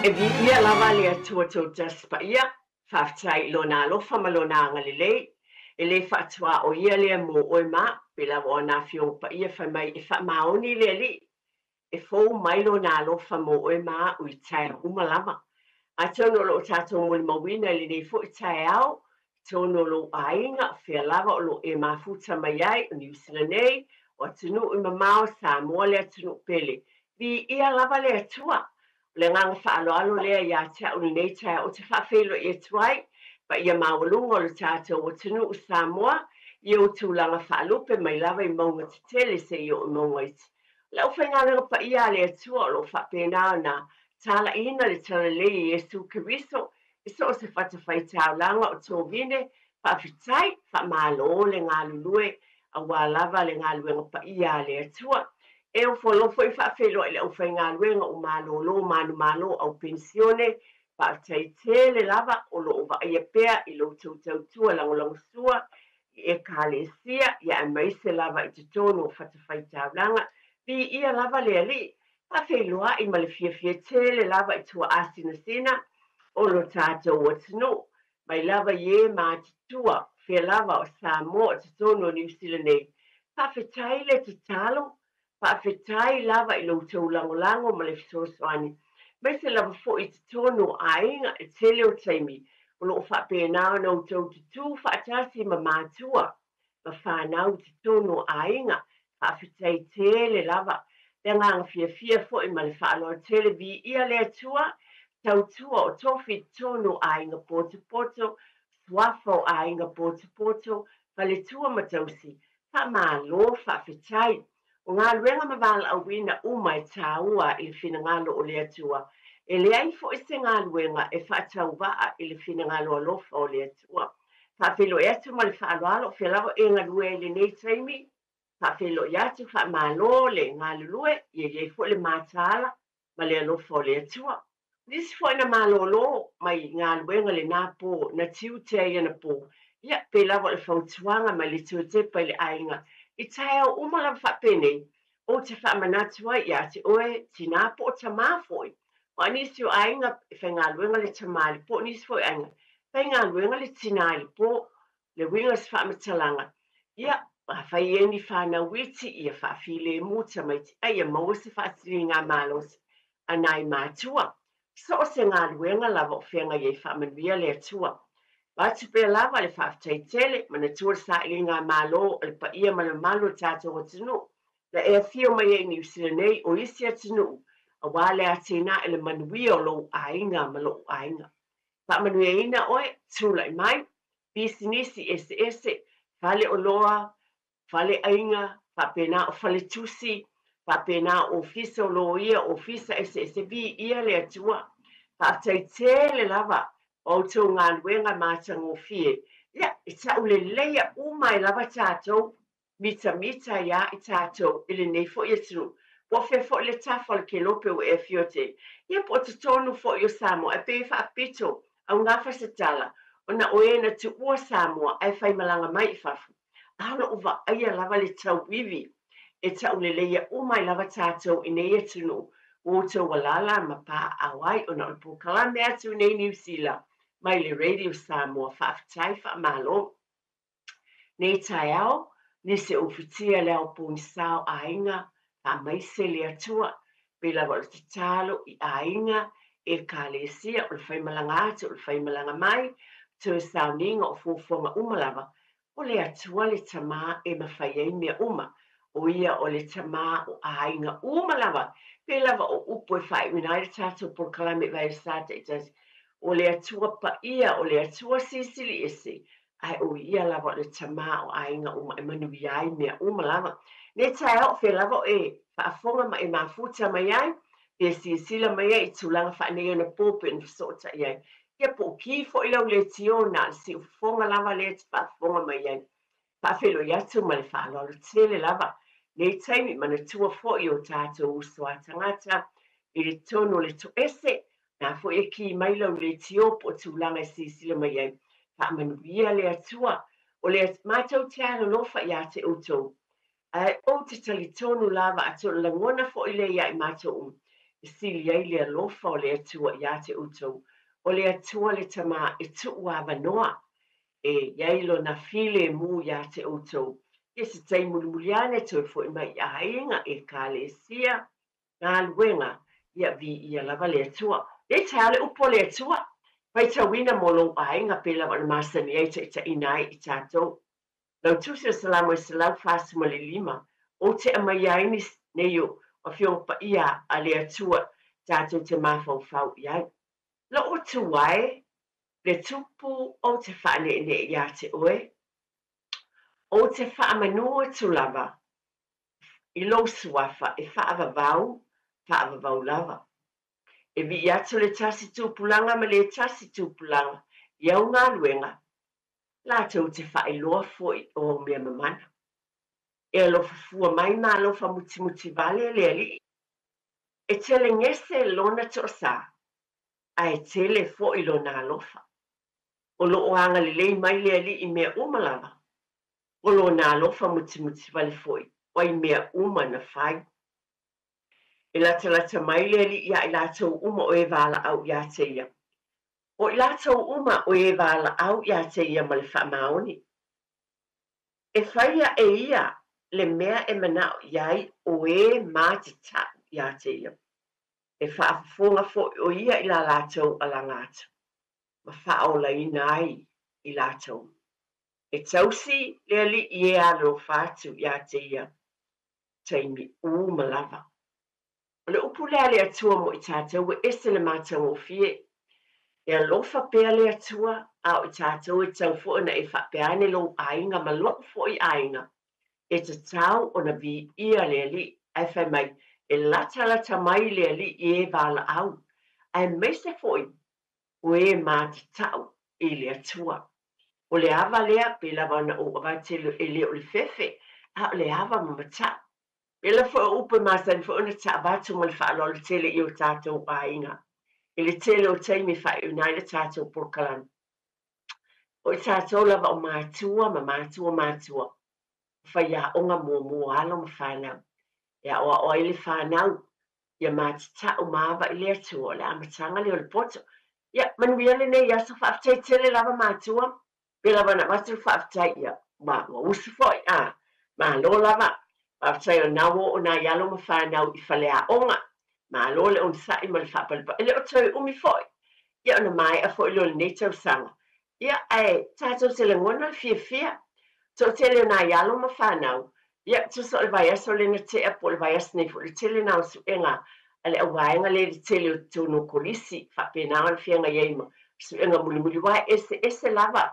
vi ia lava le atua tau taspa ia, whaftai lona alofa ma lona angalelei, le whatua o ia lea mo oi ma, pela wana fiong pa ia whamai e whamaoni lea li, e fōu mai lona alofa mo oi ma ui tai umalama. A tono lo tato muli mawina le nei fo i tai au, tono lo ainga whea lava o lo e mafuta mai ai o New Zealand nei, o tunu i mamao sa mua lea tunu pele. Vi ia lava le atua, le nganga whaaloalo lea ia tea uni nei tai o te whawhelo i atuai, pa ia mawalunga o le tato o tunu u Samoa, i o tūlanga whaalupe mai lava i maunga te tele se i o maunga iti. Lau whainga pa ia le atua o lo whapena na, tala ina le tala lei Yesu Keriso, iso se whatawhai tau langa o tō vine, whawhitai, whamalo le ngā lulue, a wālava le ngā luenga pa ia le atua. E o wholofo i whawhelo i le au whai ngā luenga o mālo manu malo au pensione, whawhitai te le lava o lo ova ia pea i lo tau langolango sua, e ka le sia, ia e maise lava i te tono o whatawhai tau langa, vi ia lava le ali, whawheloa i male fia tele lava i tua asina sina, o lo tātou o tino, mai lava ie mā titua, whea lava o Samoa o te tono New Zealand nei. Whawhetai le te talo, whawhetai lava i lo tau langolango male fisosoani. Mai se lava fo i te tono a inga e tele o taimi, o lo whapenao na o tau tutu whaatasi ma mātua, ma whanau te tono a inga, whawhetai tele lava, le nganga fia fo i male whaaloa tele vi ia le atua, tau tua o tofi tono a inga poto, swafo a inga poto, pale tua matausi, pa malo whawhetai, o ngā luenga mawala au wina umai tāua i le whinangalo o le atua, e le ai fo i se ngā luenga e whaatau waa i le whinangalo alofa o le atua. Whawhelo e atu ma le whaaloalo, whelao e ngā lue le nei taimi, whawhelo i atu whaamalo le ngā lulue, i fo le mātala, ma le alofa o le atua. Nisi fo ina malolo mai ngā luenga le nā pō, na tiu te aina pō. Ia, pe lawa le whautuanga mai le tuatepa i le ainga. I tai au umala whapene, o te whaamanatua i ate oe, ti nā pō ta māfoi. O nisi o ainga, whai ngā luenga le tamari pō, nisi fo i ainga. Whai ngā luenga le tinari pō, le winga se whaamatalanga. Ia, whai eni whana witi ia whaafile muta mai ti, aia maua se whaatiri ngā malos, anai mātua. So se ngā luenga lava o whenga iei whaamanuia le atua. Watu pēr lava le whaafitai tele, mana tua sa ili ngā malo, le pa ia mana malo tātou o tinu. Le ea fio mai e New Zealand nei o isi a tinu, a wale a tēnā ele manuia o lo ainga ma lo ainga. Whaamanuia ina oe, tūlai mai, bisi nisi ese, whale o loa, whale ainga, whapena o whale tusi, whapena o fisa o lo ia, o fisa ese vi ia le atua. Whaatai tele lava, o tō ngā luenga mātang o fie. Ia, i tau le leia umai lava tātou, mita ia i tātou, ili nei fo i atunu. Wawhia fo le tafa le ke lope o e fiote. Ia po te tonu fo i o Samoa, e pe whaapito, au ngā whasatala, o na oe na tu ua Samoa, ai whai malanga mai i whafu. Aula uwa aia lava le tau wiwi, e tau le leia umai lava tātou i nei atunu, o tō walala ma pā awai o na upo kalame atu nei New Zealand, mai le Radio Samoa whaafitai whaamalo. Nei tai au, nise uwhitia leo pōni sao ainga, wha maise le atua, pela wala te talo i ainga, e ka le sia o le whaimalanga atu, o le whaimalanga mai, tō sao ninga o fōwhonga umalava, o le atua le tamā e mawhaiei mea uma, o ia o le tamā o ainga umalava, pela wa o upo e whai winaire tātou por kalame vai sāta i tasi, o le atua pa ia, o le atua sisili ese, ai o ia lava o le tamā o ainga uma e manu iai mea umalava. Ne tai au whi lava o e, whaafonga ma e mafuta mai ai, pe sisila mai ai, tūlanga whaanea na pōpe na whisota iai. Ia po ki fo ilau le tiona, si ufonga lava le te whaafonga mai ai. Whaafelo iatu ma le whaalolo tele lava. Nei taimi mana tua fo i o tātou usua tangata, i le tono le to ese, nā fo e ki mai lau le tiopo o tūlanga e sisila mai ai. Whaamanuia le atua, o le mātou te ana lofa i a te utou. O te tali tonu lava a tōna langona fo i le ia i mātou. sili ai le alofa o le atua ia te utou, o le atua le tama e tuu avanoa, e iai lona file mu ia te utou, e se tei mulimuliane tu e fo mai ainga e ka le sia, ngā luenga, ia vi ia lava le atua, le tale upo le atua, pai tawina molo ainga pela wana masani ai te inai i tātou. Lau tusi o salamo e salau fasi ma le lima, o te amaiaini neio o fiong pa ia a le atua tātou te mawhau iai. La o tuai, le tupu o te whaane ne ia te oe, o te whaamanua tulawa, i lo suafa e whaavavau lava. E vi atu le tasi tupulanga ma le tasi tupulanga, iau ngā luenga, la tau te whaeloa foi o mea mamana. E alofa fua mai ma alofa muti vale le ali. E tele ngese lona to sa, a e tele foi lona alofa. O lo oanga le lei mai le ali i mea umalava. O lo na alofa muti vale foi, o i mea uma na fai. E lata mai le ali ia i latou uma o e vala au ia te ia. O i latou uma o e vala au ia te ia ma le whamaoni. E whaia e ia le mea e manao iai o e mātita ia te ia. E whaafonga fo o ia i la latou a la ngātu. Ma whaola i nai i latou. E tausi le ali i e alo whātu ia te ia. Taimi u malava. O le upu lea le atua mo i tātou e ese le mātou o fie. E alofa pēr le atua a o i tātou e tau fo na e whapeane lo ainga ma lo fo i ainga. E te tau o na vi ia le ali ai whai mai e lata mai le ali i e wala au. Ai meise fo i o e māti tau i le atua. O le awa lea pe la wana o avatelu e le o le fefe a o le awa mamata. Pela fo upe masan fo ona ta abatu mo le whaalo le tele i o tātou ainga. I le tele o teimi whai unai le tātou porkalan. O i tātou lava o mātua ma mātua. Whai a onga mua alo ma whanau. Ia o i le whanau. Ia mātita o māwa i le atua. Le amatanga le o le poto. Ia manuia le nei asa whaaftai tele lava mātua. Pela wana matu whaaftai ia. Ma usu foi a. Ma lo lava. Whaaftai o nawo o na ialo ma whanau i whale a onga. Ma lo le on sai ma le whaapalipa. Ele o tau umi foi. Ia ona mai a foi lo le netau sanga. Ia ai tātou se le ngona fia. So tele na ialo ma whanau. Ia tu so le vai aso le na te apo le vai asne fo le tele na su enga. Ale a waenga le tele o tono kolisi. Whapena on fianga yeima. Su enga muli wai ese lava.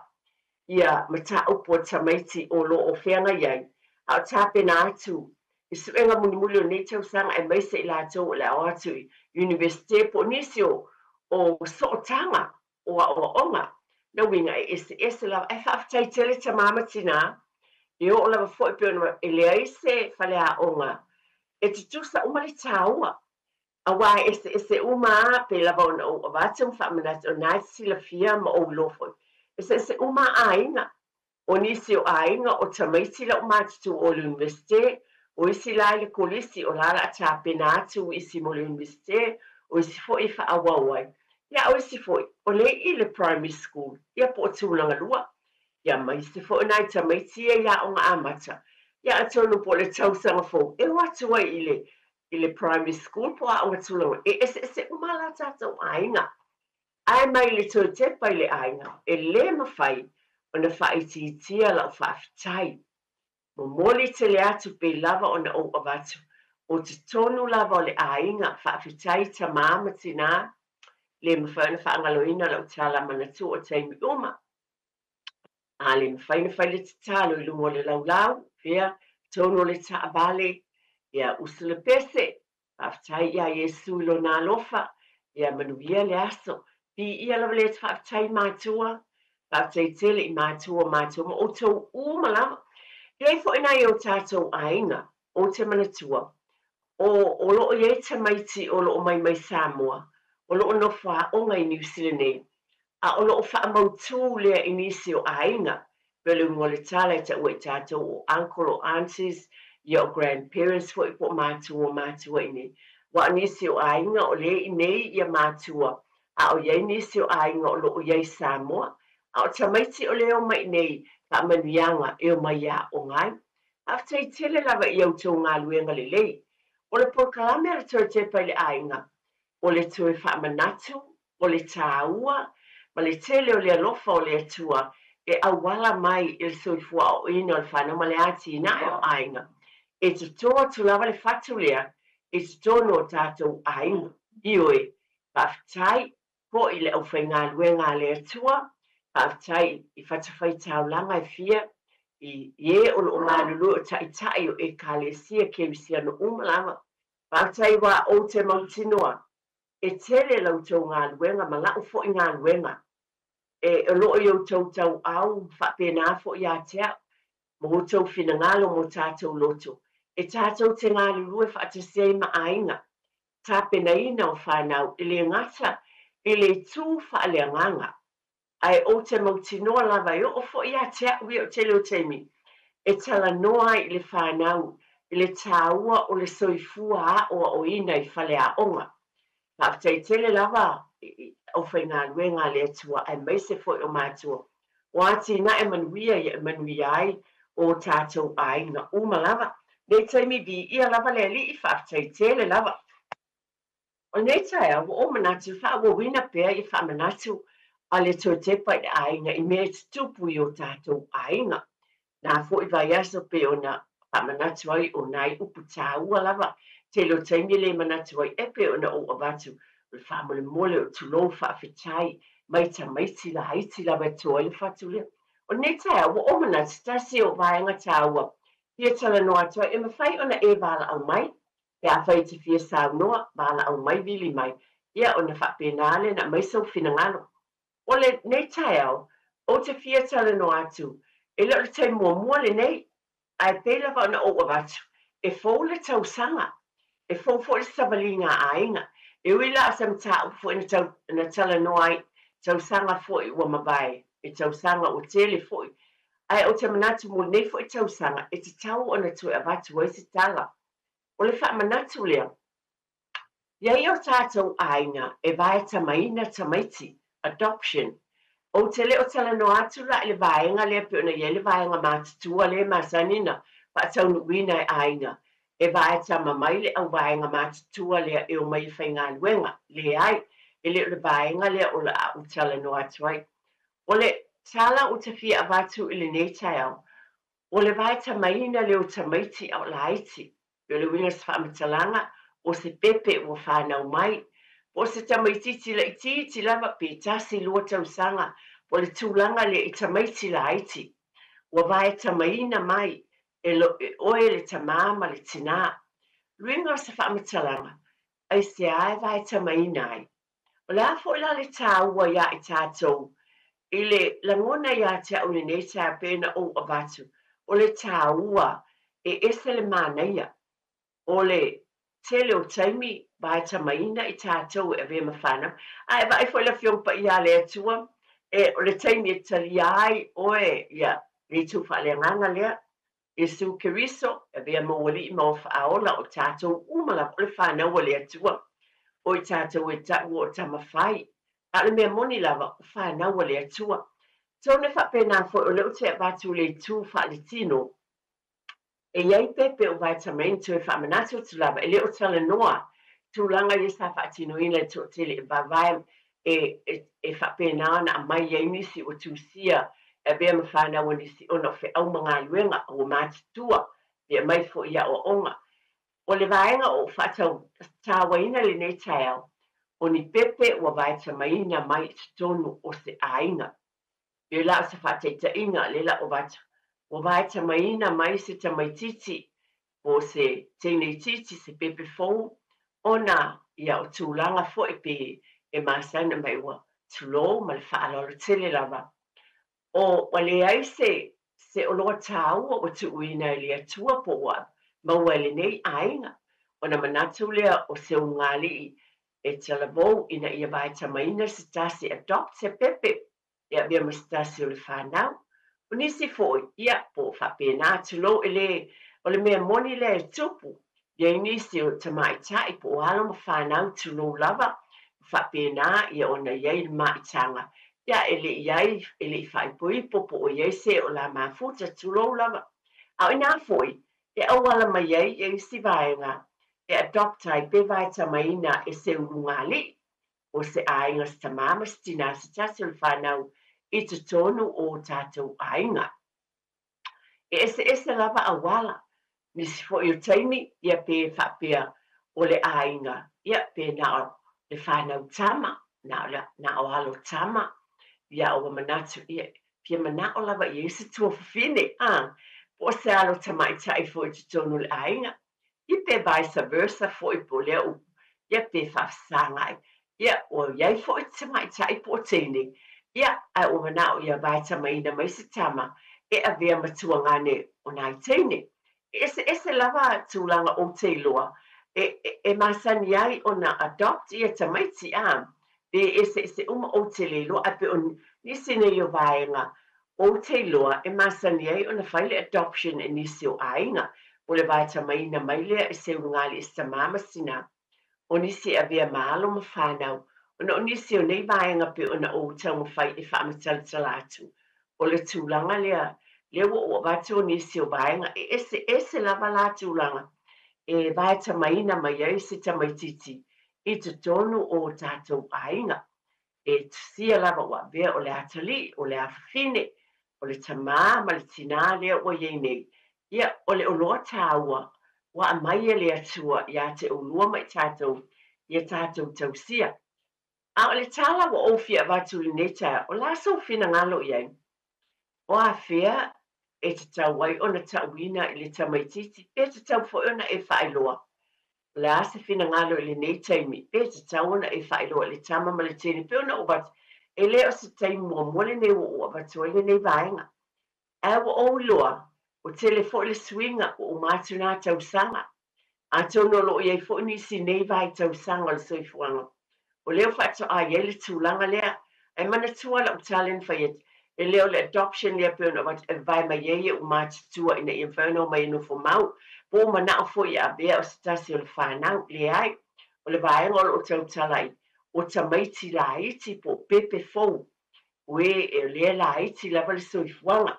Ia mata upo tamaiti o lo o fianga yei. A tape na atu. Isu enga muli o netau sanga e maise i lato o le o atu i Universite po nisio o sootanga o onga. Na winga ese lava. E whaaftai tele ta mama tina. I o lava foi peona e lea ise whale a onga. E te tusa umali taua. A wai ese uma pe lava ona o avatum whaamanat o nai sila fia ma o lofoi. Ese uma ainga. O nisi o ainga o tamaiti la umatitu o l'universite. O isi lai le kolisi o lala ata penatu isi mo l'universite. O isi foi whaawawai. Ia o isi foi. O le i le primary school. Ia po tūlanga lua. Ia mai se fo nai tamaiti e ia o ngā amata. Ia atonu po le tausanga fo. E watu ai i le primary school po a o ngatulanga. E ese umala tātou ainga. Ai mai le tō te pai le ainga. E le mawhai o na whaititia la o whaafitai. Mo moli te le atu pe lava o na o avatu. O te tonu lava o le ainga whaafitai ta māma tina. Le mawhai na whaangaloina la o tala manatu o teimi uma. Ale mawhai le te talo i lungo le laulau. Fia, tonu le ta avale. Ia usule pese. Whaafitai ia Yesu ilo nā lofa. Ia manuia le aso. Pi ia lava le te whaafitai mātua. Whaafitai tele i mātua. Ma o tau umalawa. Rei fo ina i o tātou ainga. O te manatua. O loo i e te maiti o loo mai Samoa. O loo no wha onga i New Zealand. A o loo wha mautu lea inisi o ainga. Pelu ngole tala te ue tātou o uncle o aunties. I o grandparents fo i po mātua ini. wa nisi o ainga o le nei ia mātua a o iei nisi o ainga o lo o iei Samoa a o tamaiti o leo mai nei pa manuianga e o mai a o ngai a tai tele lava i au tau ngā luenga le lei o le porkalame ala tau te pai le ainga o le tue wha manatu o le tāua ma le tele o le alofa o le atua e awala mai i le soifua o ina o le whanau ma le ati ina o ainga e te toa tu lava le fatu lea e te tono o tātou ainga i oe paftai po i le au whai ngā luenga le atua paftai i whatawhai taulanga e fia i e o lo ngā lulu o tai o e kālesia ke wisia no umalama paftai wa o te mautinoa e tere lau tau ngā luenga ma lau fo i ngā luenga e lo i au tau au whapena fo i a tea mo tau whina ngalo mo tātou loto e tātou te ngā lulu e whaatesei ma ainga tāpena ina o whanau i le ngata i le tū whaaleanganga ai o te mautinoa lava i o fo i a tea ui o te leo teimi e tala noa i le whanau i le tāua o le soifua a o ina i whale a onga Paftai tele lava o whai ngā luenga le atua ai mai se fo o mātua. O ati na e manuia i e manuia ai o tātou ai na uma lava. Nei taimi vi ia lava le ali i whaftai tele lava. O nei tai au o manatu wha o wina pēr i wha manatu a le tō te pai ai na i mea tupu i o tātou ai na. Nā fo i vai aso pe o na wha manatu ai o nai upu tāua lava. Te lo taimi le manatu ai epe o na o avatu o le whamole mole o tulo whaafetai mai ta maiti la haiti la weto le whatu le. O nei tai au o manatu tasi o vaenga tāua. Pia tala no atua e mawhai o na e wala au mai. E a whai te fia sāu noa wala au mai vili mai. Ia o na whapenale na mai sau whina ngalo. O le nei tai au o te fia tala no atu. E lo le tai mua le nei. Ai pēla wa na o avatu. E fōu le tau sanga. E fōfo le savalinga ainga. E wila asam tā ufo na tala noai tau sanga foi ua mabai. E tau sanga o tele foi. Ai o te manatu mo nei foi tau sanga. E te tau o na tue avatu o isi tala. O le wha manatu lea. Iei o tātou ainga e vai tamaina tamaiti. Adoption. O te le o tala no atu la le vaenga lea pe ona iei le vaenga mātutua le masanina. Pa tau nuina e ainga. E vai tama mai le au vaenga mātutua lea e o mai whai ngā luenga. Le ai, e le vaenga lea o la au tala no atuai. O le tala o te fia avatu i le nei au. O le vai tamaina le o tamaiti au la haiti. O le wingas whaamatalanga o se pepe o whanau mai. O se tamaititi la iti lava pe tasi lua tausanga. O le tūlanga le i tamaiti la haiti. O vai tamaina mai. E oe le tamama le tina. Luinga sa whaamatalanga, ai se ai vai tamaina ai. O le afo la le tāua ia i tātou, i le langona ia te au le nei tā pēna o avatu, o le tāua e ese le mānaia. O le tele o taimi vai tamaina i tātou e vema whana. Ai vai fo la fiongpa ia le atua, e o le taimi e tali ai oe ia le tuwha le nganga lea. Yesu Keriso, e vea mawali i mau whaola o tātou umala o le whanau o le atua. O i tātou e tau o tamawhai. A le mea moni lava o whanau o le atua. Tau ne whapena fo o leo te avatu le tū wha le tino. E iei pepe o vai tamain tu e whamanatu tu lava. E leo tala noa. Tūlanga i sa whaatino ina tu tele e vavai e whapena ana a mai iei nisi o tūsia. E bea mawhana o nisi ono whi au mga luenga o mātutua e mai fo ia o onga. O le vaenga o whatau tāwaina le nei tau o ni pepe o vai tamaina mai tonu o se ainga. E la sa whateita inga le la o vatu. O vai tamaina mai se tamaititi o se tēnei titi se pepe fōu ona ia o tūlanga fo e pe e masana mai ua tulo ma le whaalolo tele lava. O wale ai se o loa tāua o tu uina le atua po wa mawale nei ainga. O na manatu lea o se ungali e talabo ina ia vai tamaina se tasi adopt se pepe. Ia bia mastasi o le whanau. O nisi fo ia po whapena tulo ele o le mea moni le tupu. Ia nisi o tamaitaʻi po o alo ma fanau tulou lava faapena ia ona iai le maʻitaga ia e leʻi ai e leʻi faaipoipo po o iai se o la mafuta tulou lava a o inā foʻi e auala mai ai ia isi vaega e adopta ai pe vaetamaina e se ulugalii o se aiga se tamā ma se tinā se tasi o le fanau i totonu o tatou aiga e ese lava auala nisi foʻi o taimi ia pe faapea o le aiga ia pe na o le fanau tama na o alo tama ia ua manatu ia pia manaʻo lava ia se tuafafine po o se alo tamaʻitaʻi foʻi totonu le aiga ia pe vice versa foʻi po lea upu ia pe faafasaga ai ia ua iai foʻi tamaʻitaʻi po o teinei ia ae ua manaʻo ia vaetamaina mai se tama e avea matuagane ona ai teinei ese lava tulaga o te iloa e masani ai ona adopt ia tamaiti pe ese uma o te leiloa a pe o nisi nei o vaega o te iloa e masani ai ona fai le adoption e nisi o aiga o le vaetamaina mai lea e se ulugali e se tamā ma sinā o nisi avea malo ma fanau ona o nisi o nei vaega pe ona ou taumafai e faamatalitala atu o le tulaga lea ua watu o nisi o vaega e ese lava la tulaga e vaetamaina mai ai se tamaitiiti i totonu o tatou aiga e tusia lava ua avea o le atalii o le afafine o le tamā ma le tinā lea ua iai nei ia o le oloa tāua ua amai e le atua iā te ulua mai tatou ia tatou tausia a o le tala ua ou fia watu lenei tae o la soufinagalo i ai o afea e tatau ai ona taʻuina i le tamaitiiti pe tatau foʻi ona e faailoa le a se finagalo i lenei taimi pe tatau ona e faailoa le tama ma le tele pe ona ua e lē o se taimi muamua lenei ua watu ai lenei vaega ae ua ou iloa o tele foʻi le suiga ua matuna tausaga a tonu o loo iai foʻi nisi nei vaitausaga o le soifuaga o lē o faatoʻā iai le tulaga lea e manatua laʻu talent fai e leo le adoption lea pe ona e vai mai ai e uma tutua ina ia whanau mai no fo mau po manaʻo foʻi avea o se tasi o le fanau leai o le vaega o loo tautalai o tamaiti laiti po pepe fou ue e lea laiti lava le soifuaga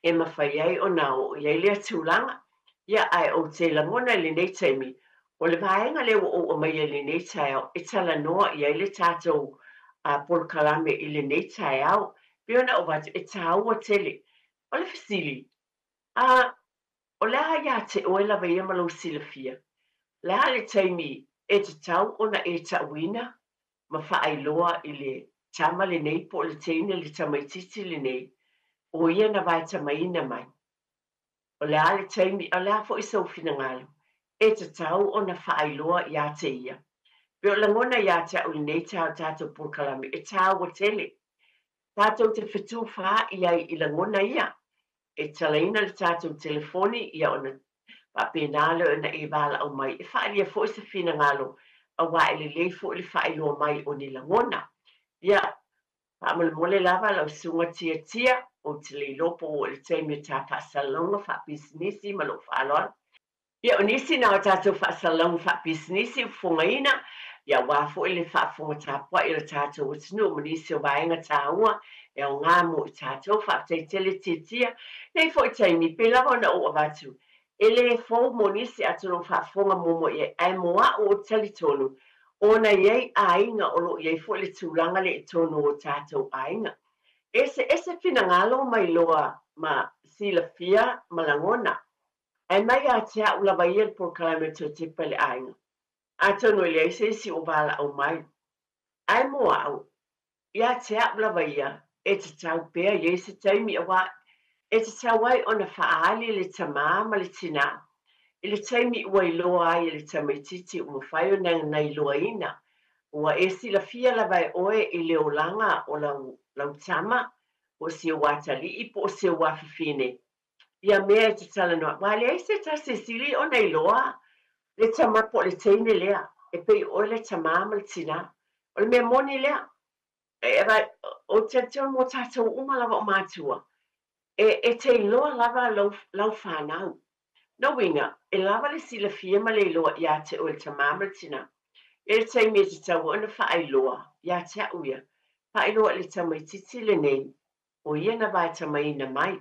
e mafai ai ona o iai lea tulaga ia ae ou te lagona i lenei taimi o le vaega lea ua oua mai ai lenei taeao e talanoa i ai le tatou polokalame i lenei taeao pe ona o watu e tāua tele o le fasili o le a ia te oe lava ia ma lou silafia le a le taimi e tatau ona e taʻuina ma faailoa i le tama lenei po o le teina le tamaitiiti lenei o ia na vaetamaina mai o le a le taimi o le a foʻi soufinagalo e tatau ona faailoa iā te ia pe o lagona iā te aʻu lenei tatou polokalame e tāua tele tatou te fetufā i ai i lagona ia e talaina le tatou telefoni ia ona faapena le ona e valaau mai e faaalia foʻi se finagalo auā e lelei foʻi le faailoa mai o ni lagona ia faamolemole lava lausuga tiatia o te leilo po o le taimi o tafaasalaga faapisinisi ma loo faaloalo ia o nisi na o tatou faasalauga faapisinisi fogaina ia ua foʻi le faafoga tapuaʻi o le tatou atunuu ma nisi o vaega tāua e aogā mo i tatou faafetaitele tiatia nei foʻi taimi pe lava ona oʻa watu e lē fou mo nisi atu lou faafoga momo iai ae mo aʻu o talitonu ona iai aiga o loo iai foʻi le tulaga le tonu o tatou aiga ese finagalo mai loa ma silafia ma lagona ae mai iā te aʻu lava ia le polokalame totipa le aiga atonu e leai se isi o valaau mai ae mo aʻu iā te aʻu lava ia e tatau pea iai se taimi auā e tatau ai ona faaali le tamā ma le tinā i le taimi ua iloa ai le tamaitiiti ua mafai ona na iloaina ua e silafia lava e oe i le olaga o lau tama o se ua atalii po o se ua afafine ia mea e tatalanoa ua leai se tasi sili ona iloa le tama po o le teine lea e pei oe le tamā ma le tinā o le mea moni lea o tatou mo tatou uma lava o matua e te iloa lava lau whanau no winga, e lava le sila fia ma le loa ia te o le tamama tina. E le taimi e te tau ana wha loa, ia te auia, wha loa le tamaititi le nei, o ia na vai tamaina mai,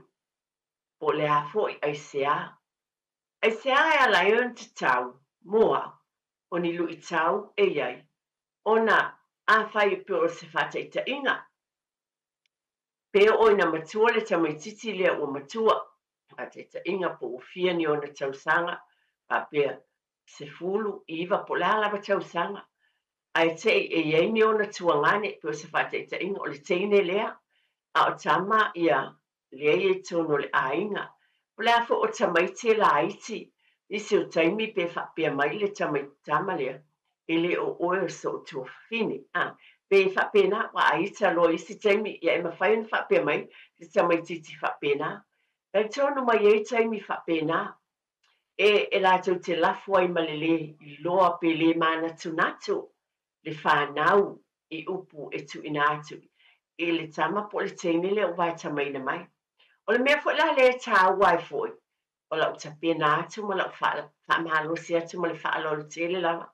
o le afo i aisea. Aisea e ala ion te tau, moa, o ni lu i tau e iai, ona a whai pe o se whata i ta inga. Pe o ina matua le tamaititi lea o matua, whata i ta inga po o fia ni ona tausanga, pa pea se fulu iwa po la lava tausanga. Ai te e iei ni ona tuangane pe o se whata i ta inga o le teine lea, a o tama ia lea i tono le ainga. Po la fo o tamaiti la aiti, isi o taimi pe whapea mai le tama lea, ele o oe so tu fini. Pe whapena wa aita lo isi taimi ia e mawhain whapea mai le tamaititi whapena. Pai tono mai e taimi whapena, e la tau te lafu ai malele i loa pe le mana tunatu, le whanau i upu e tu inatu, e le tama po le teine le o vai tamaina mai. O le mea fo la le tā wai foi, o la uta pena atu ma la whamahalosi atu ma le whaalolo tele lava.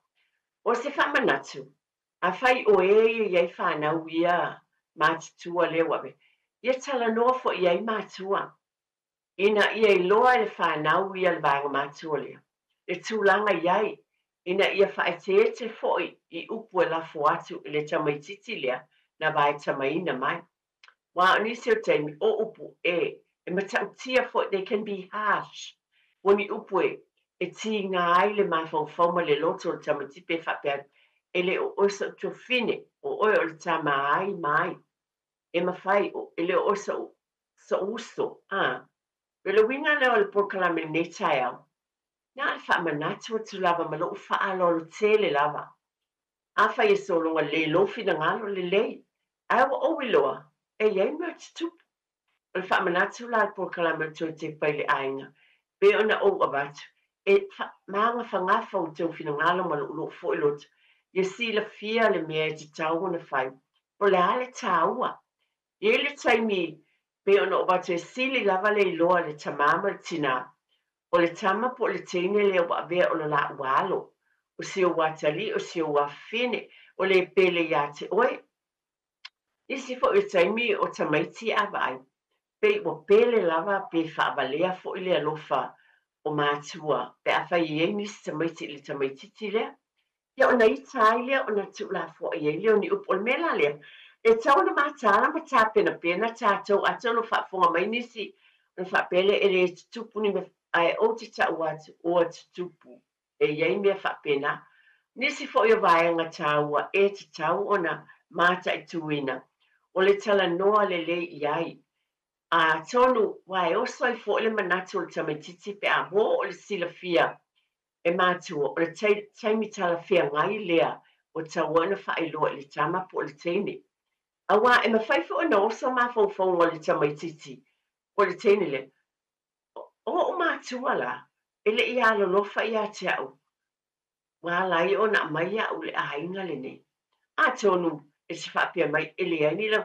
O se whamanatu, a whai o e iei whanau ia mātutua le wabe. Ia tala noa fo iei mātua. Ina ia i loa le whanau ia le vanga mātua lea. Le tūlanga iei, ina ia whae te foi i upu e lafo atu i le tamaititi lea na vai tamaina mai. Wa nisi o taimi o upu e matautia foi, they can be harsh. Wani upu e ti ngā ai le mawhawhawma le loto o tamatipe whapea e le o osa to fine o oe o le tama ai mai. E mawhai e le osa sa uso. Pele winga leo le porkalame ne tai au. Nā le whamanatu o tu lava malo u whaalolo tele lava. A whai e solonga le lofi na ngalo le lei. Awa owi loa. E iei mea te tupu. O le whamanatu la le porkalame tu te pai le ainga. Pe ona o avatu. E maanga whangafa o tau fina ngalo malo ulo fo ilot. Ia si la fia le mea te tau na whai. O le ale taua. Ie le taimi pe ona o vatu e sili lava le iloa le tamama le tina. O le tama po le teine le o avea o la walo. O si o watali, o si o wafine, o le pele ia te oe. Isi fo i taimi o tamaiti avai. Pe o pele lava pe whaavalea fo i le alofa o mātua. Pe a whai e nisi tamaiti le tamaititi lea. Ia o na i tai lea o na tu la fo i e lea o ni upo le mela lea. E tau na mātala ma tā pena pena tātou a tau no whaafonga mai nisi na whaapele e le tupu ni me ai o te tau atu o te tupu e iei mea whaapena. Nisi fo i o vaianga tāua e te tau o na māta i tuina o le tala noa le le iai. A tonu wai o soi fo le manatu o le tamatiti pe a ho o le sila fia e mātua o le taimi tala fia ngai lea o tauana whaeloa le tama po le teine. Awa e mawhai fo ana osa mawhawhau o le tamaititi o le teine le. O mātua la, e le i alo lofa i a te au. Wa lai o na mai au le ainga le ne. A tonu e se whapea mai e le aini la,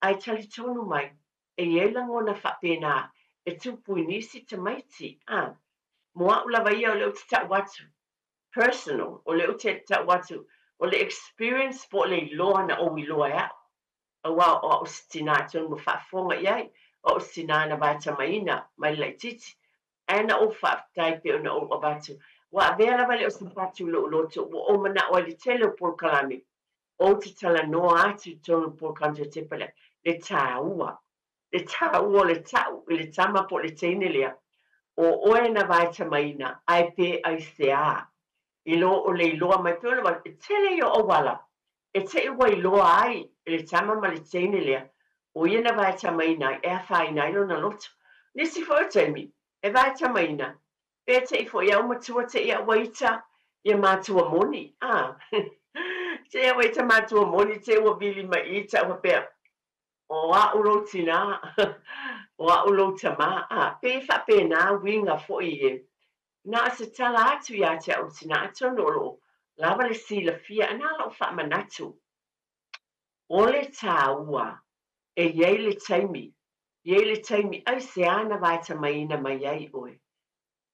ai tali tonu mai, e ie langona whapena e tupu nisi tamaiti. Moa ula vai o leo te tawatu. Personal, o leo te tawatu, o le experience po le loa na o i loa ea. Awa o stina tonu mo whaafonga iai, o stina na vata maina, mai lai titi. Ana o whaatai pe o na o vatu. Wa vea lava leo simpatu lo loto, o mana o li tele o por kalami. O te tala noa atu tonu por kanto te pele. Le tāua. Le tāua le tau, le tama po le teine lea. O oe na vata maina, ai pe ai se a. Ilo o le iloa mai pe ona, e tele yo o wala. E te iwa iloa ai, le tama ma le teine lea. O ia na vata maina, e a whaina ilo na loto. Nisi fo teimi, e vata maina. Pe te ifo iau matua te ia waita, ia matua moni. Te ia waita matua moni, te ua vili ma ita ua pea. O a ulo tina, o a ulo tama. Pe fa pe na winga fo ie. Na se tala atu ia te au tina atonolo. Lava le sila fia, ana lau fa manatu. O le tāua, e iei le taimi. Iei le taimi, ai se ana vaita maina mai ai oe.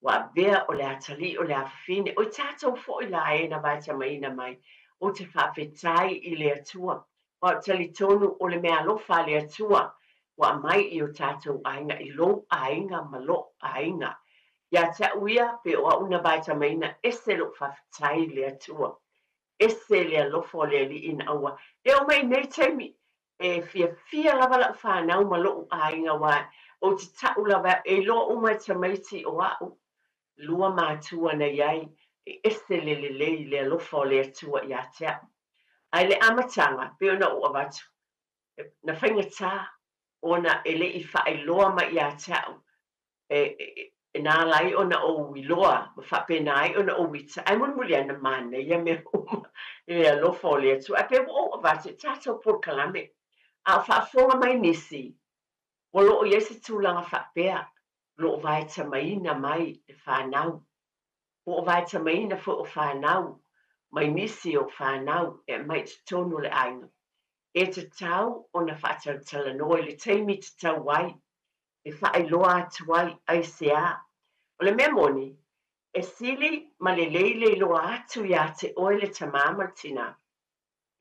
wa vea o le atali o le afine o tatou fo'i la e na vai tamaina mai o te whawhetai I le atua wa tali tonu o le mea alofa le atua wa mai I o tatou ainga I lo ainga malo ainga ia te uia pe o una vai tamaina ese lo whawhetai le atua ese le alofo le li in aua e o mai nei taimi e fia lava la whanau malo ainga wa o te tau lava e lo o mai tamaiti o au lua mātua na iai e ese le alofo le atua ia tea. Ai le amatanga, pe ona ua watu. Na whaingatā, ona ele I whaeloa ma ia tea. Nā lai ona o wiloa, ma whapenai ona o wita. Ai mun muli ana mana, ia me uma le alofo le atua. Ai pe o watu, tātou por kalame. A whaafonga mai nisi. Walo o iese tūlanga whapea. Lo vai tamaina mai e whanau. O vai tamaina fo o whanau. Mai nisi o whanau e mai te tonu le ainga. E te tau o na whaatautala noa le teimi te tau wai. E whaeloa atu wai ai se a. O le mea moni, e sili ma le leile loa atu ia te oe le tamama tina.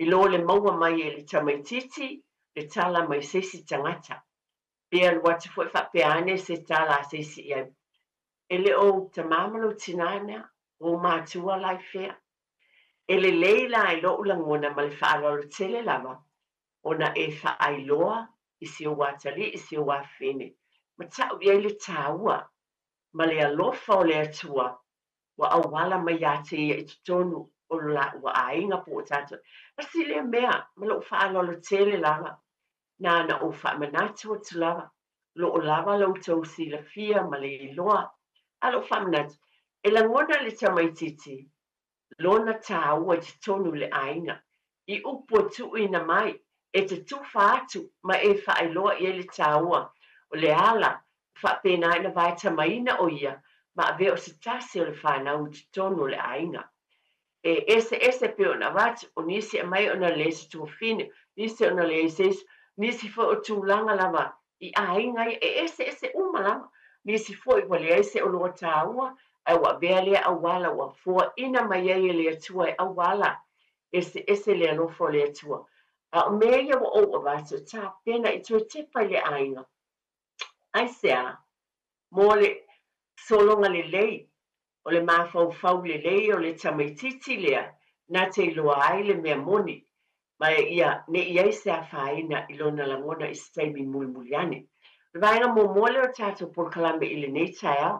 I lo le maua mai e le tamaititi, le tala mai sesi tangata. Pea lua te fwoi whapeane se tala sesi iai. E le o tamamalo tinana, o mātua lai fea. E le leila I lo ulangona ma le whaalolo tele lava, ona e whaailoa I si o watali, I si o wafene. Ma tau iai le tāua, ma le alofa o le atua, wa awala mai ate ia I tonu o la wa ainga po o tātua. Asi le mea, ma lo whaalolo tele lava, nana o whaamanatu o tu lava, lo o lava lau tau si la fia ma le iloa, alo whaamanatu. E la ngona le tamaititi, lona tāua te tonu le ainga, I upo tu ina mai, e te tuwha atu ma e whaailoa I le tāua, o le ala, whaapena ina vai tamaina o ia, ma ave o se tasi o le whanau te tonu le ainga. E ese pe ona watu, o nisi a mai ona le se tuafine, nisi ona le se, nisi fo o tūlanga lava, I ainga e ese umalama, nisi fo I wale ese o loa tāua, ai wa vele awala wa fua ina mai e le atua e awala ese le alofo le atua. A mea wa o watu ta pena I tue tepa le ainga. Ai sea, mo le solonga le lei, o le mafau le lei o le tamaititi lea, na te iloa ai le mea moni, mai ia ne ia se a whaina I lona langona I steimi muliane. Le vaenga mo mole o tato por kalame I le nei tae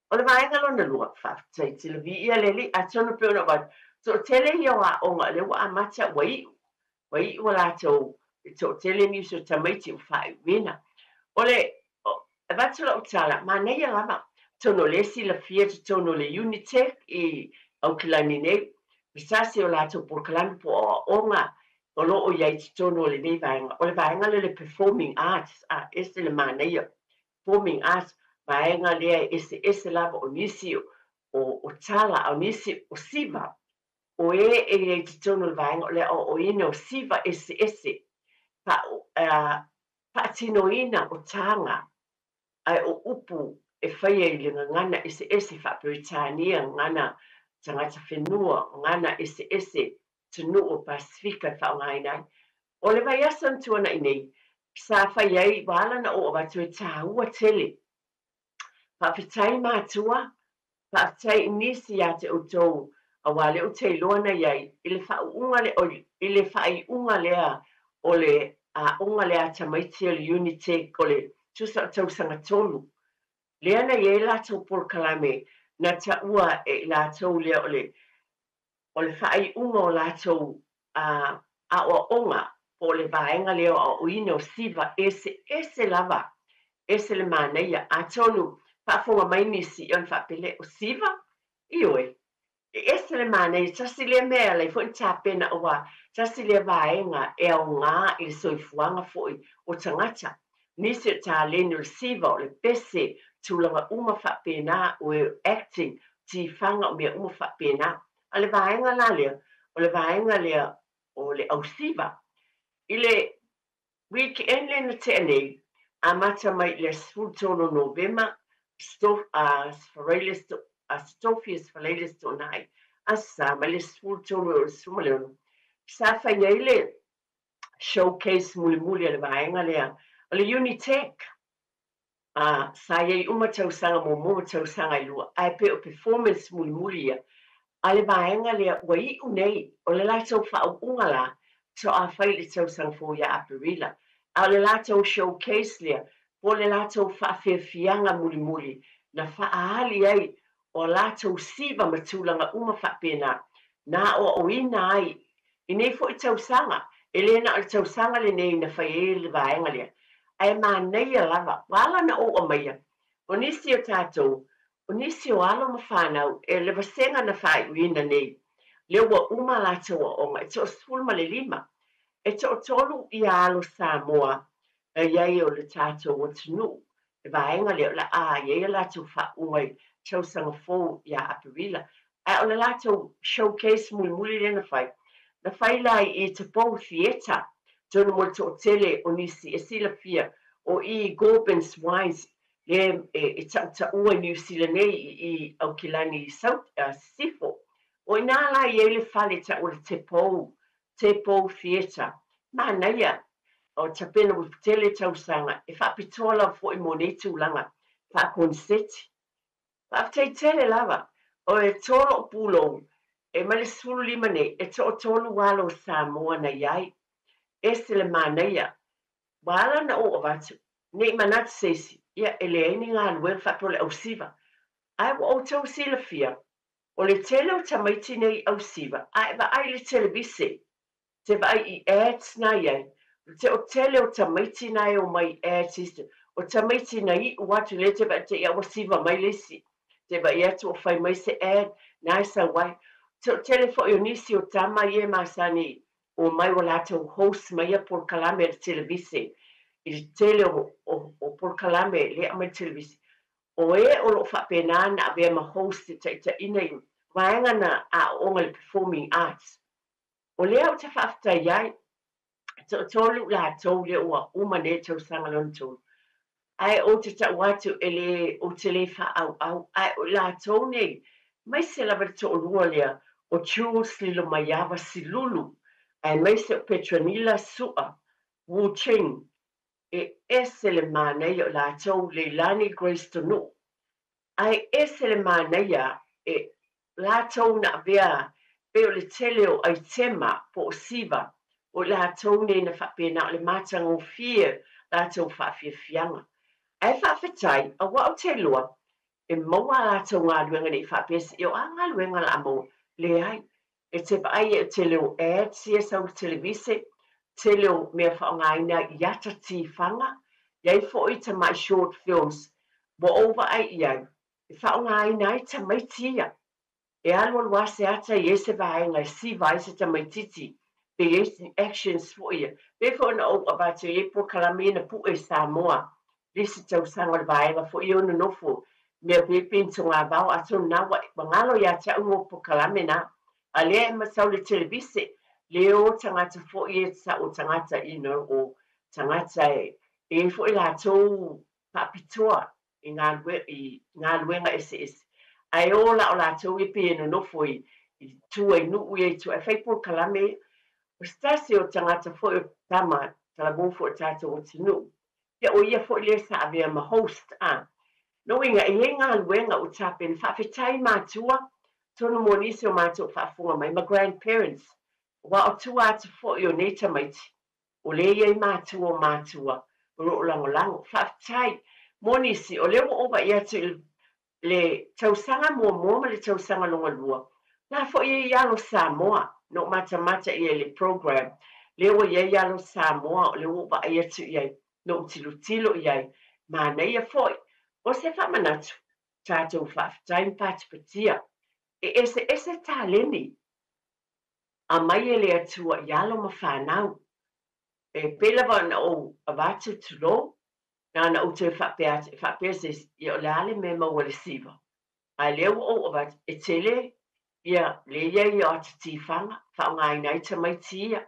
o le vaenga lona lua whaftai te le vi ia leli a tonu pe ona wat. So tele ia wa onga le wa amata wai wa lato so tele ni so tamaiti o whai wina. O le e vatula o tala ma nei ia lama tono le si la fia te tono le Unitec I au kilani nei. Bisasi o lato por kalami po o onga o lo o iai te tono le nei vaenga. O le vaenga le performing arts a este le ma nei performing arts vaenga lea ese lava o nisi o tala o nisi o siva o e te tono le vaenga lea o ina o siva ese pa tino ina o tanga ai o upu e whaia I le ngana ese wha Britania ngana tangata whenua ngana ese tunu o Pasifika wha ngainai o le vai asan tuana I nei sa whaiai wala na o watu e tāua tele whawhitai mātua, whawhitai nisi a te utou, a wale o te loana iai, I le whaiunga lea o le unga lea tamaiti o le Unitec o le tusa o tausanga tolu. Lea na iei lātou por kalame na ta ua e lātou lea o le whaiunga o lātou a o onga o le vaenga lea o uina o siva ese lava, ese le māneia a tonu whaafonga mai nisi on whaapele o siva, ioe. Ese le mane, tasi le mea lei fwoi tāpena o wa, tasi le vaenga e au ngā I le soifuanga fwoi o tangata. Nisi o tā lene o siva o le pese tūlanga uma whaapena o e acting ti whanga o mea uma whaapena. A le vaenga la lea, o le vaenga lea o le au siva. I le weekend le na te anei, a mata mai le sfultono Novema, Stofius Falalis Tonai, Asamalis Fulton Sumalun, Safayele showcase Mulimulia Vaengalea, or Unitech. Saya umatau sanga mo tau sanga lua ai pe o performance mulimulia ale vaenga le wai unei o le lato fa ungala so a fai le tau sanga fo ya aperila a le lato showcase le po le lato fa fianga mulimuli na fa ali ai o lato siva matulanga uma fa pena na o ina ai ine fo tau sanga elena o tau sanga le nei na fai le vaenga le ai nei lava wala na o mai o nisi o tatou o nisi o alo mawhanau e le vasenga na whai uina nei le ua uma latou o onga e to sulma le lima e to tolu I alo Samoa e iai o le tatou o tunu e vaenga le o la iai latou wha ungai tau sanga fō ia apirila o le latou showcase muli le na whai lai I te pō theatre Tonu mo to tele o nisi e sila fia o I Gorbens Wines le e ta ua New Zealand I au kilani South Sifo o ina la I le fale ta o te pō theatre mana ia o ta pena o tele tausanga e whapitola fo I monetu langa wha konseti wha tele lava o e tolo pulo e male sulu lima ne e to tolu walo Samoa na iai Estele manaya wala na o watu ne manat sesi ia ele ni nga lwe fatole au siva ai o to sila fia o le tele o tamaiti nei au siva ai ba ai le televise te ba I ads na ia te o tele o tamaiti na o mai ads o tamaiti nei watu le te ba te ia o siva mai lesi te ba ia to fai mai se ad na sa wai te tele fo ionisi o tama ie masani o mai wala to host mai por kalame de televise I tele o por kalame le mai televise o e o lo fa pena na be ma host te ina vaenga na a onga performing arts o le o te fa ta yai to tolu la to le o uma ne to sangalon to ai o te ta watu ele o tele fa au ai o la to ne mai se la ver to lualia o chus lilo mayava silulu ai mai se Petronila Sua Wu Ching e ese le manei o lātou le lani Grace Tonu. Ai ese le manei e lātou na vea pe o le tele o ai tema po o siva o lātou ne na whapena o le matang o fia lātou whawhia fianga. Ai whawhetai a wao te loa e maua lātou ngā luenga ni whapesa i o a ngā luenga la mo le ai e te pai e tele o ad sia au televise tele o mea whaongaina iata tifanga iai fo I ta mai short films mo over ai iai e whaongaina I ta mai tia e alwa wase ata I ese vaenga si vai se ta mai titi pe ese actions fo ia pe fo na o abate e po kalamina pu e Samoa lisi tau sanga vaenga fo I ono nofo mea pe pinto ngā vau ato na wa mangalo ia ta ungo po kalamina a lea e masau le televise leo tangata fo I sa o tangata o tangata e fo I lātou papitoa I ngā luenga ese ai o la o lātou I pe no nofo I tu e nu ue tu e whaipo kalame o stasi o tangata fo I tama talabo fo tātou o tinu ia o ia fo I le sa avea ma host no inga I ngā luenga o tapen whawhetai mātua tono mo nisi o mātou whaafunga mai, my grandparents, wa o tua atu fo I o neta maiti, o le iei mātua o mātua, o ro lango, whaafutai, mo nisi, o lewa oba I atu le tausanga mua le tausanga longa lua, na fo I alo Samoa, no mata I le program, lewa I alo Samoa, o lewa oba I atu iei, no tilo iei, ma nei a foi, o se whamanatu, tātou whaafutai mpatipatia, ese taleni a mai ele atua yalo ma whanau e pela wana o avatu tulo na na o te whapea I o leale me ma wale siva a leo o avatu e tele ia leia I o ata tifanga whaongai nai ta mai tia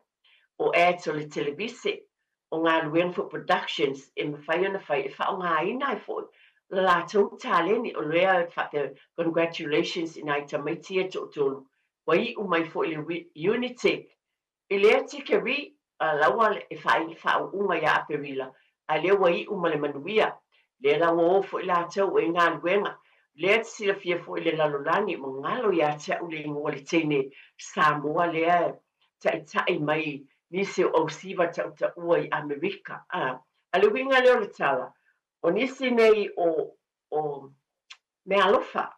o ads o le televise o ngā luenga for productions e mawhai ona whai e whaongai nai fo la tau taleni o lea whate congratulations in ai tamaiti e tōtolu. Wai umai fo ili Unitec. I lea tika ri a lawa e whai whau unga ia aperila. A lea wai umale manuia. Lea la ngō fo ila tau e ngā luenga. Lea sila fia fo ili lalolani mo ngalo ia te ule ngōle tene Samoa lea tai mai nisi o siva ta ua i Amerika. A le winga leo le tala. O nisi nei o me alofa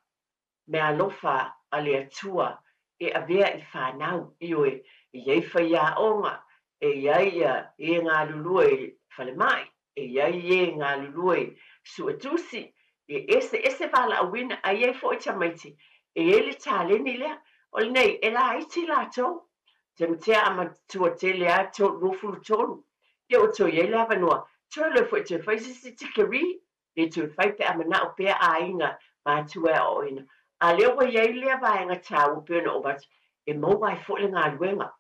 a le atua e avea i whanau i oe i ei whaia onga e iai e ngā lulua i whale mai e iai e ngā lulua i suatusi e ese wala a wina a iai fo i tamaiti e ele tāleni lea o le nei e la iti la tau te mtea ama tua te lea tau rufulu tonu e o to iei la vanua tua le fo i te whaisisi tikeri e tu whaipe ama na o pea a inga ma tua o ina a leo wa iei lea vaenga tau pēna o batu e maua ai fo le ngā luenga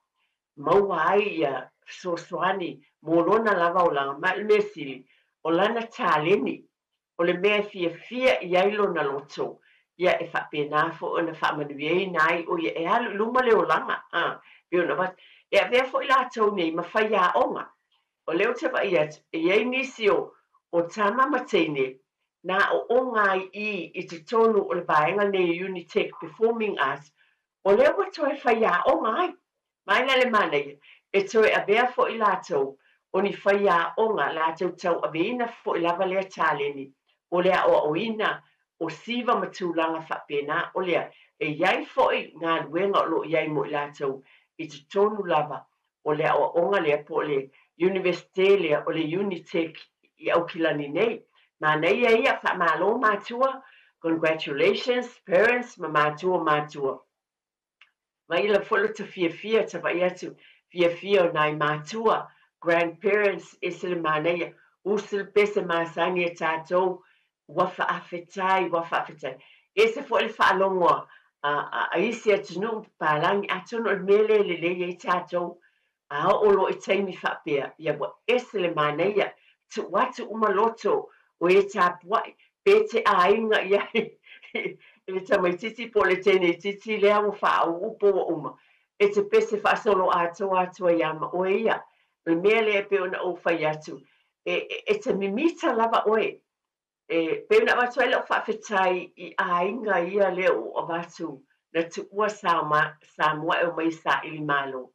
maua ai ia sosoani molona lava o langa ma le mesili o lana tāleni o le mea fia iai lona loto ia e whapena fo o na whamanuiei nai o ia e alu luma leo langa pio na batu e a vea fo i la tau nei ma whai a onga o leo te wa ia e iei nisi o tama mateine na o ngai i te tonu o le vaenga nei Unitec Performing Arts o leo wa toi whai a onga ai mai na le manei e toi a vea fo i la tau o ni whai a onga la tau tau a veina fo i lava lea tāleni o lea o ina o siva matulanga whapena o lea e iai fo i ngā luenga o lo iai mo i la tau i te tonu lava o lea o onga lea po le Universite lea o le Unitec i au kilani nei ma nei e ia wha malo mātua congratulations parents ma mātua ma ila folo ta fia ta vai atu fia o nai mātua grandparents e sile maneia usil pese masani e tātou wafa afetai e se fo le whaalongoa a isi atunu palangi atunu o mele le e tātou a olo e taimi whapea ia wa e sile maneia tu watu umaloto o e tāpuai pete a inga ia le tamaititi po le tene titi lea mo whao upo wa uma e te pese whaasolo atua ia ma oe ia le mea lea pe ona o whai atu e te mimita lava oe e pe ona watu ai leo whaafetai i a inga ia leo o watu na tu ua Samoa e o mai sa ili malo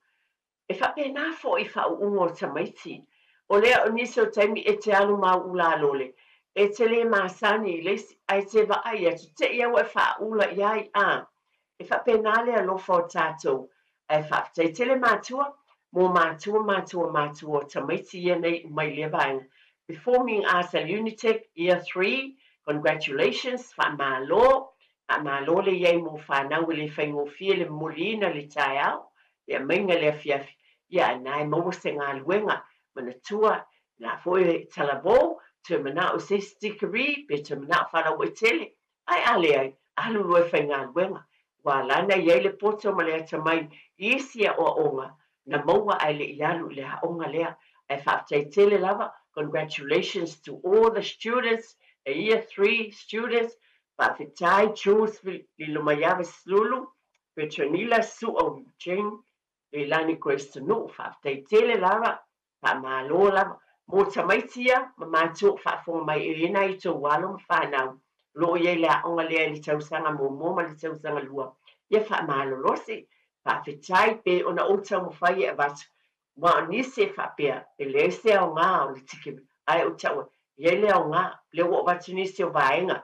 e whapena fo i whao ungo tamaiti o lea o nisi o taimi e te alu mau ula lole e te le masani le ai te va ai atu te ia wa fa ula iai e fa penale a lo fo tato e fa te le matua mo matua tamaiti ia nei mai le vai Performing Arts at Unitec Year 3 congratulations fa malo le iai mo fa na le fa ngo fie le molina le tai au ia mainga le fia ia nai mo se nga luenga mana tua la foi talabo te mana o se stikeri pe te mana whana o tele ai ale ai alu loi whainga luenga wa lana iei le poto ma lea tamai isia o onga na maua ai le ialu le onga lea ai whaatai tele lava congratulations to all the students year 3 students whaafitai Jules Lilomayave Slulu Petronila Su o Jane Leilani Grace Tanu whaafitai tele lava malo lava mo tamaitia ma mātua whaafonga mai e ena i tō walo ma whanau. Lo iei lea onga lea li tausanga mo ma li tausanga lua. Ia wha malo losi, whaafetai pe ona o tau mo whai e watu. Wa o nise whaapea, e le se o ngā o li tiki ai o tau. Iei lea o ngā, lea o watu nise o vaenga.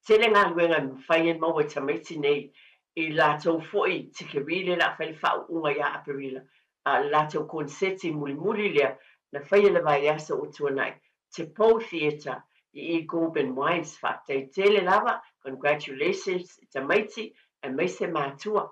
Tele ngā luenga mi whai en maua tamaiti nei, i la tau foi tiki rile la whai whau unga ia aperila. La tau konseti muli lea, na whaia le vai asa o tuanai. Te Pau Theatre i Goben Wines whaatai tele lava, congratulations, tamaiti, e meise mātua.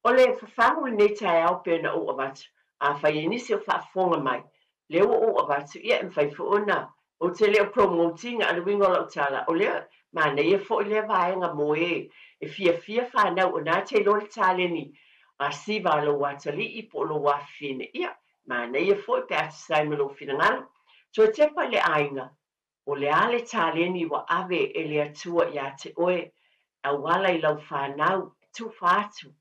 O le whawhangu nei tai au pēna o avatu, a whaia nisi o whaafonga mai. Leo o avatu, ia em whai whaona, o te leo promoting a le wingo lau tala, o leo, ma nei e fo i le vaenga mo e fia whanau o nā te lori tāleni, a siva lo watali i po lo wafine, ia. Ma nei e foi pe ati sai me lo finangalo. So te pa le ainga. o le ale taleni wa ave e le atua ia te oe a wala I lau whanau tu whātu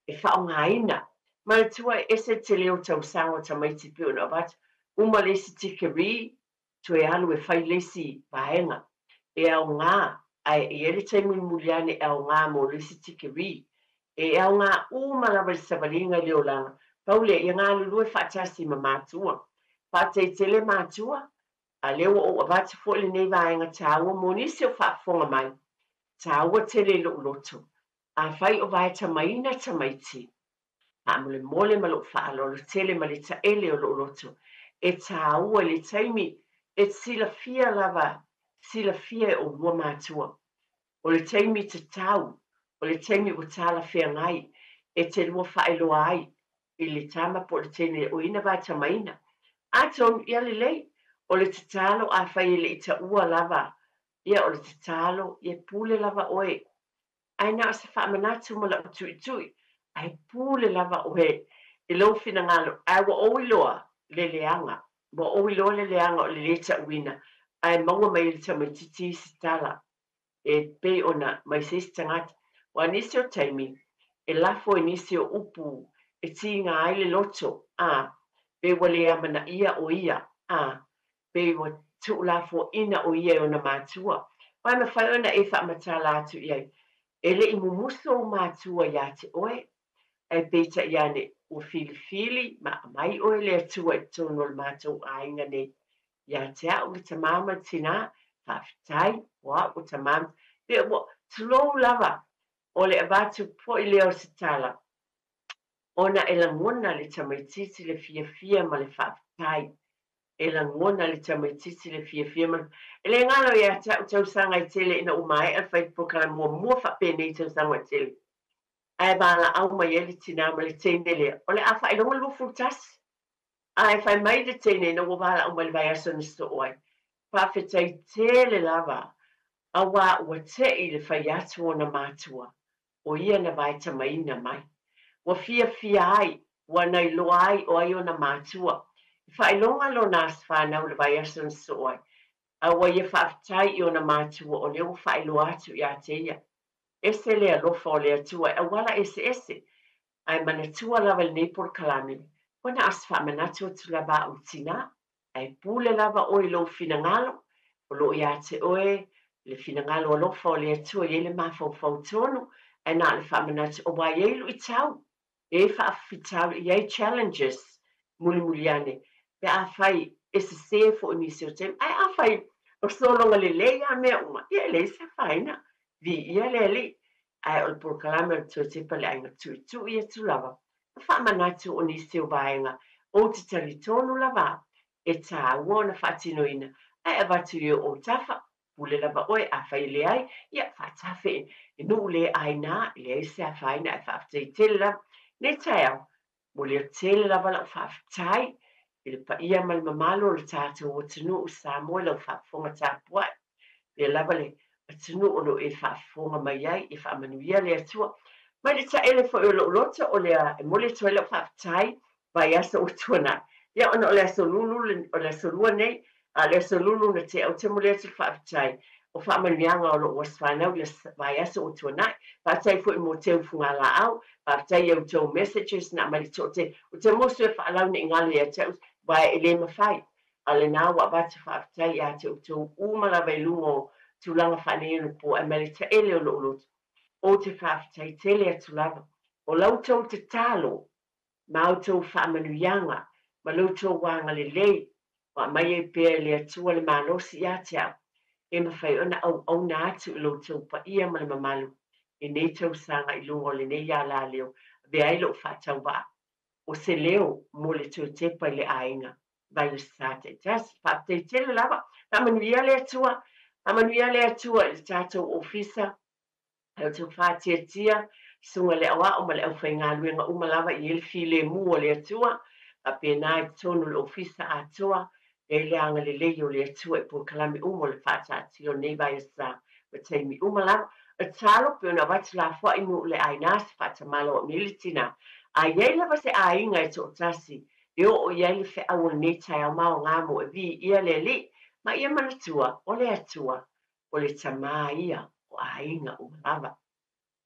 e whaongaina. Ma le tua e se te leo tau sango ta mai te pio na bat uma lesi tike ri tu e alu e whai lesi vaenga e au ngā ai e ele taimu muliane au ngā mo lesi tike ri e au ngā uma lava le savalinga leo langa paule i ngā lulu e whaatasi ma mātua whaatei tele mātua a leo o avati fo le nei vaenga tāua mo nisi o whaafonga mai tāua tele lo loto a whai o vai tamaina tamaiti a mole mole ma lo whaalo lo tele ma le taele o lo loto e tāua le taimi e sila fia lava sila fia o lua mātua o le taimi te tau o le taimi o tāla fia ngai e te lua whaeloa ai I le tama po le tene o ina vai tamaina a ton ia le lei o le tatalo a whai le ita ua lava ia o le tatalo ia pule lava oe ai na se whaamanatu ma la tui tui ai pule lava oe I lo fina ngalo ai wa oiloa le leanga wa oiloa le leanga o le leta uina ai maua mai le tamaititi sitala e pe ona mai se tangata wa nisi o taimi e lafo nisi o upu e tinga ai le loto a pe wale amana ia o ia a pe wa tu lafo ina o ia ona matua wa na fa ona e fa matala atu ia ele I mumuso matua ia te oe e peta iane o filifili ma mai o le atua e tono le matou ainga ne ia te a o le tamama tina whawhitai wa o tamama pe o tulo lava o le abatu po I leo se tala ona e langona le tamaititi le fia ma le whawhitai e langona le tamaititi le fia ma le ngalo ia tau sanga I tele ina umai al fai pokala mua whapene I tau sanga I tele ai bala au mai ele tina ma le tendele o le afa I longa lufu tas ai fai mai le tene no go bala au mai vai aso nisto oi pa fetai tele lava awa ua te I le fai atu ona matua o ia na vai tamaina mai wa fia ai wa nai lo ai o ai ona matua fai longa lo nas fa na le vai aso nisto oi awa ia whaftai I ona matua o leo fai lo atu ia te ia ese le alofa o le atua e wala ese ai manatua lava le nei por kalame wana as whamanatu atu lava o tina ai pule lava o I lo finangalo o lo ia te oe le finangalo alofa o le atua I le mafau tonu ai na le whamanatu o wai eilu I tau e whaafitau I ai challenges muliane pe a whai ese sefo I nisi o tem ai a whai o solonga le leia mea uma ia le se whaina vi ia le ai o por kalama tu te pale ainga tu ia tu lava fa manatu o nisi o vaenga o te talitonu lava e ta wona fatinoina ai avatu o tafa pule lava oi a faile ai ia fa tafe e no le aina le se a faina fa te tela ne tae mo le tele lava la fa tai il pa ia mal mamalo le tatu o tunu sa mo le fa fonga tapua le lava le tunu o lo e whaafonga mai ai e whaamanuia le atua. Mai le taele fo e lo lota o lea e mole toile whaafitai vai asa o tuana. Ia ona o le aso lulu o le aso lua nei a le aso lulu na te au te mole atu whaafitai o whaamanuianga o lo was whanau le vai asa o tuana. Whaafitai fo e mo te ufunga la au, whaafitai au tau messages na mali to te o te mosu e whaalau ni ngali e te vai e le mawhai. A le nā wa bata whaafitai a te o tau umala vai lungo tulanga whanea no po e mele te ele o lo o te whaafitai tele atu lava. O lautou te talo, ma autou whaamanuianga, ma lautou wanga le lei, wa mai e pēr le atua le malosi ia te au. E mawhai ona au na atu I lautou pa ia ma le mamalu, e nei tau sanga I lungo le nei ia la leo, ve ai lo whaatau wa. O se leo mo le tau tepa I le ainga, vai le sate. Jas, whaafitai tele lava, whaamanuia le atua, amanuia le atua I tātou ofisa, au tau whātia sunga le awa o ma le au whainga luenga umalava I elfi le mua le atua, a pēnā I tonu le ofisa atua, e le anga le leio le atua I por kalame umo le whātati o nei vai sa, ma teimi umalava, a talo pe ona watu la fwa inu le ainas whatamalo o militina, a iei lava se a inga I tō tasi, e o iei le whi au nei tai au mao ngamo e vi ia le li, Ma ia manatua o le atua o le tamā ia o ainga o lava.